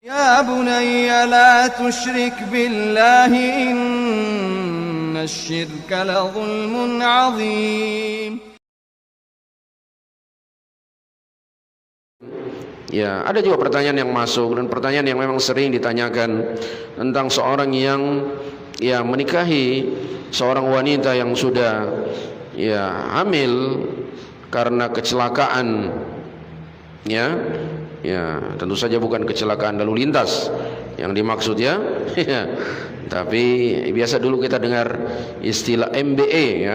Ya bunayya la tusyrik billahi innasyirka la zulmun azim. Ya, ada juga pertanyaan yang masuk dan pertanyaan yang memang sering ditanyakan tentang seorang yang menikahi seorang wanita yang sudah hamil karena kecelakaan. Tentu saja bukan kecelakaan lalu lintas yang dimaksud tapi biasa dulu kita dengar istilah MBA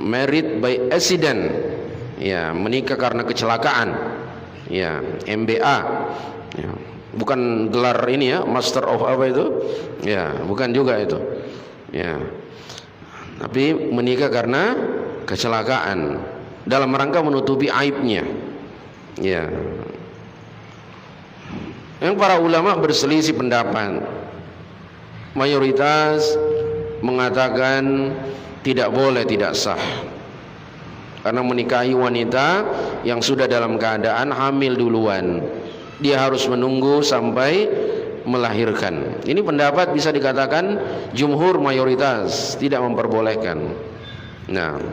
married by accident, menikah karena kecelakaan, MBA, bukan gelar ini master of apa itu, bukan juga itu, tapi menikah karena kecelakaan dalam rangka menutupi aibnya. Yang para ulama berselisih pendapat. Mayoritas mengatakan tidak boleh, tidak sah, karena menikahi wanita yang sudah dalam keadaan hamil duluan, dia harus menunggu sampai melahirkan. Ini pendapat bisa dikatakan jumhur, mayoritas tidak memperbolehkan. Nah,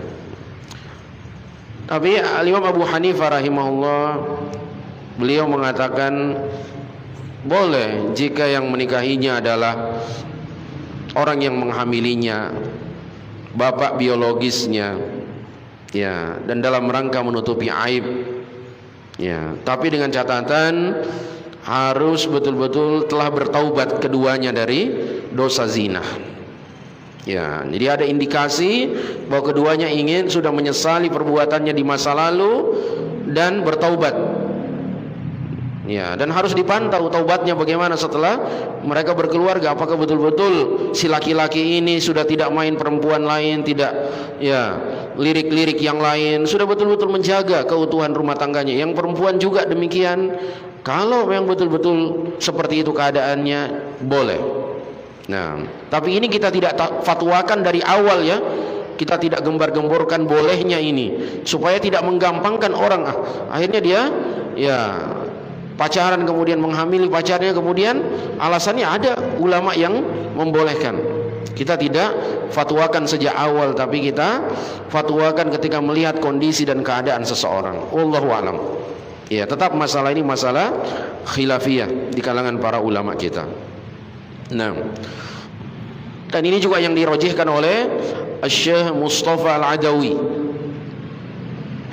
tapi Imam Abu Hanifah rahimahullah, beliau mengatakan boleh jika yang menikahinya adalah orang yang menghamilinya, bapak biologisnya, dan dalam rangka menutupi aib, tapi dengan catatan harus betul-betul telah bertaubat keduanya dari dosa zina. Jadi ada indikasi bahwa keduanya sudah menyesali perbuatannya di masa lalu dan bertaubat. Dan harus dipantau taubatnya bagaimana setelah mereka berkeluarga. Apakah betul-betul si laki-laki ini sudah tidak main perempuan lain, tidak lirik-lirik yang lain, sudah betul-betul menjaga keutuhan rumah tangganya. Yang perempuan juga demikian. Kalau memang betul-betul seperti itu keadaannya, boleh. Nah, tapi ini kita tidak fatwakan dari awal kita tidak gembar-gemborkan bolehnya ini, supaya tidak menggampangkan orang. Akhirnya dia pacaran, kemudian menghamili pacarnya, kemudian alasannya ada ulama yang membolehkan. Kita tidak fatwakan sejak awal, tapi kita fatwakan ketika melihat kondisi dan keadaan seseorang. Wallahu a'lam. Tetap masalah ini masalah khilafiyah di kalangan para ulama kita. Nah, dan ini juga yang dirojihkan oleh Syekh Mustafa Al-Adawi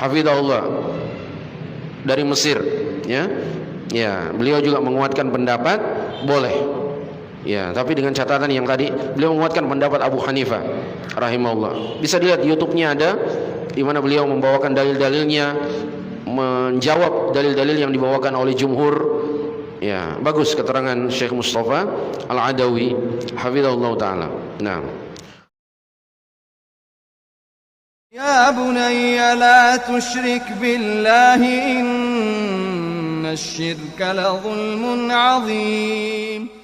hafizahullah dari Mesir, beliau juga menguatkan pendapat boleh, tapi dengan catatan yang tadi beliau menguatkan pendapat Abu Hanifah rahimahullah. Bisa dilihat YouTube-nya ada, di mana beliau membawakan dalil-dalilnya, menjawab dalil-dalil yang dibawakan oleh jumhur. Bagus keterangan Syekh Mustafa Al-Adawi hafizahullah taala. Nah, ya bunayya la tusyrik billahi innasyirka la zulmun azim.